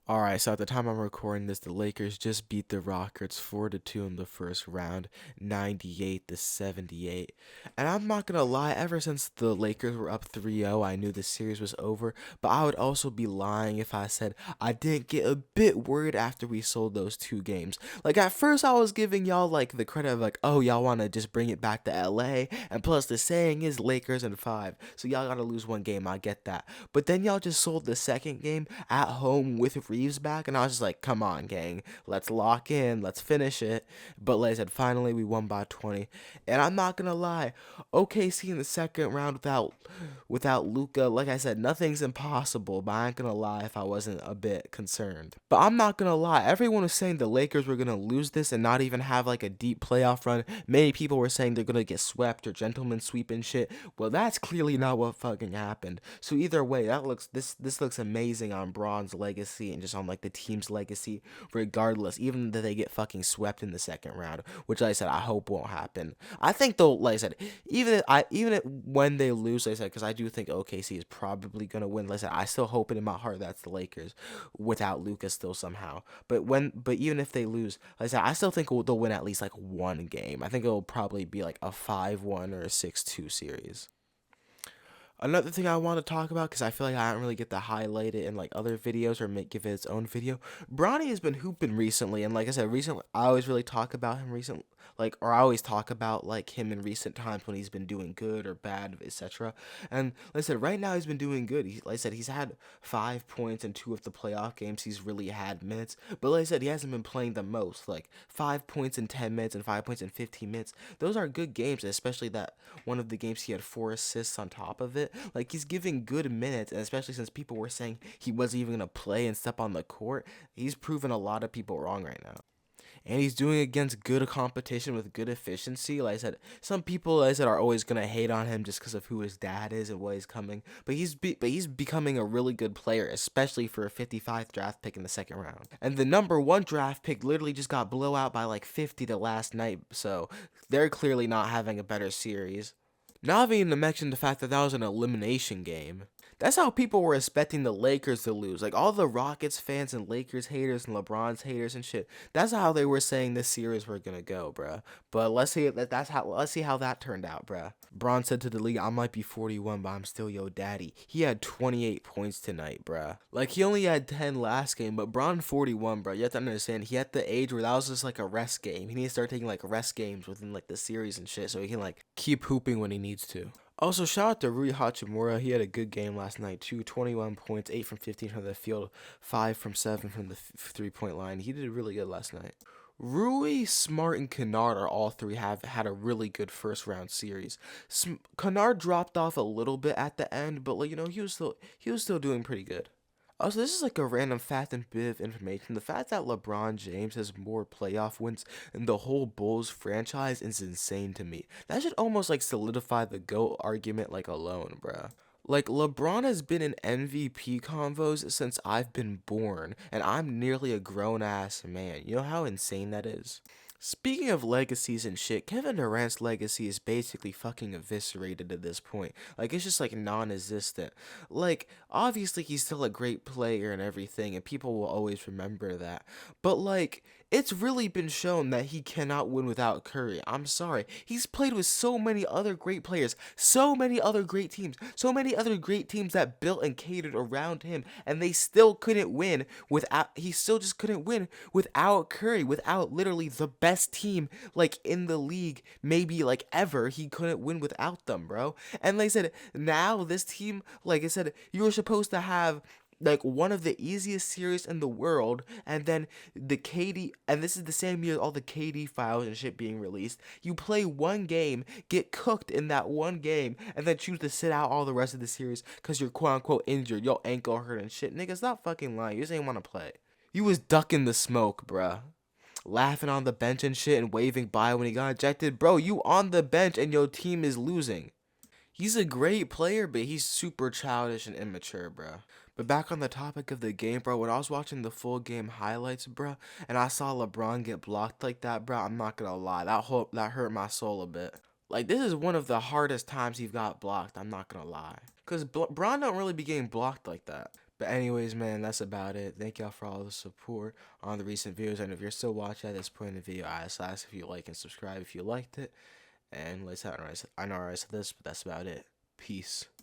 All right, so at the time I'm recording this, the Lakers just beat the Rockets 4-2 in the first round, 98-78. And I'm not gonna lie, ever since the Lakers were up 3-0, I knew the series was over, but I would also be lying if I said I didn't get a bit worried after we sold those two games. Like at first I was giving y'all like the credit of like, "Oh, y'all want to just bring it back to LA." And plus the saying is Lakers in 5. So y'all got to lose one game, I get that. But then y'all just sold the second game at home with Reeves back, and I was just like, come on, gang, let's lock in, let's finish it. But like I said, finally we won by 20, and I'm not gonna lie, OKC in the second round without Luca, like I said, nothing's impossible. But I ain't gonna lie if I wasn't a bit concerned. But I'm not gonna lie, everyone was saying the Lakers were gonna lose this and not even have like a deep playoff run. Many people were saying they're gonna get swept or gentlemen sweep and shit. Well, that's clearly not what fucking happened. So either way, this looks amazing on Braun's legacy and just on like the team's legacy, regardless. Even though they get fucking swept in the second round, which like I said I hope won't happen. I think though, like I said, when they lose, like I said, because I do think OKC is probably gonna win. Like I said, I still hope it in my heart that's the Lakers without Lucas still somehow. But even if they lose, like I said, I still think they'll win at least like one game. I think it'll probably be like a 5-1 or a 6-2 series. Another thing I want to talk about, because I feel like I don't really get to highlight it in like other videos or give it its own video. Bronny has been hooping recently, and like I said, recently I always really talk about him recently, or I always talk about like him in recent times when he's been doing good or bad, etc. And like I said, right now he's been doing good. Like I said, he's had 5 points in two of the playoff games. He's really had minutes, but like I said, he hasn't been playing the most. Like 5 points in 10 minutes and 5 points in 15 minutes. Those are good games, especially that one of the games he had 4 assists on top of it. Like he's giving good minutes, and especially since people were saying he wasn't even gonna play and step on the court, he's proven a lot of people wrong right now. And he's doing it against good competition with good efficiency. Like I said, some people, like I said, are always gonna hate on him just because of who his dad is and what he's coming. But he's becoming a really good player, especially for a 55th draft pick in the second round. And the number one draft pick literally just got blow out by like 50 the last night. So they're clearly not having a better series. Not even to mention the fact that that was an elimination game. That's how people were expecting the Lakers to lose. Like all the Rockets fans and Lakers haters and LeBron's haters and shit. That's how they were saying this series were gonna go, bruh. But let's see how that turned out, bruh. Bron said to the league, "I might be 41, but I'm still your daddy." He had 28 points tonight, bruh. Like he only had 10 last game, but Bron 41, bruh. You have to understand, he had the age where that was just like a rest game. He needs to start taking like rest games within like the series and shit, so he can like keep hooping when he needs to. Also, shout out to Rui Hachimura. He had a good game last night too. 21 points, 8 from 15 from the field, 5 from 7 from the 3-point line. He did really good last night. Rui, Smart, and Kennard are all three have had a really good first round series. Kennard dropped off a little bit at the end, but like he was still doing pretty good. Also, this is like a random fact and bit of information. The fact that LeBron James has more playoff wins than the whole Bulls franchise is insane to me. That should almost like solidify the GOAT argument like alone, bruh. Like LeBron has been in MVP convos since I've been born, and I'm nearly a grown ass man. You know how insane that is? Speaking of legacies and shit, Kevin Durant's legacy is basically fucking eviscerated at this point. Like, it's just like non existent. Like, obviously, he's still a great player and everything, and people will always remember that. But, like, it's really been shown that he cannot win without Curry. I'm sorry. He's played with so many other great players, so many other great teams, so many other great teams that built and catered around him, and they still couldn't win without, he still just couldn't win without Curry, without literally the best team like in the league, maybe like ever. He couldn't win without them, bro. And like I said, now this team, like I said, you were supposed to have like one of the easiest series in the world, and then the KD, and this is the same year all the KD files and shit being released. You play one game, get cooked in that one game, and then choose to sit out all the rest of the series because you're quote unquote injured, your ankle hurt and shit. Nigga, stop fucking lying. You just ain't want to play. You was ducking the smoke, bruh, laughing on the bench and shit and waving by when he got ejected. Bro, you on the bench and your team is losing. He's a great player, but he's super childish and immature, bro. But back on the topic of the game, bro, when I was watching the full game highlights, bro, and I saw LeBron get blocked like that, bro, I'm not gonna lie, that hurt my soul a bit. Like, this is one of the hardest times he got blocked, I'm not gonna lie. Because Bron don't really be getting blocked like that. But anyways, man, that's about it. Thank y'all for all the support on the recent videos. And if you're still watching at this point in the video, I ask if you like and subscribe if you liked it. And let's have I know I said this, but that's about it. Peace.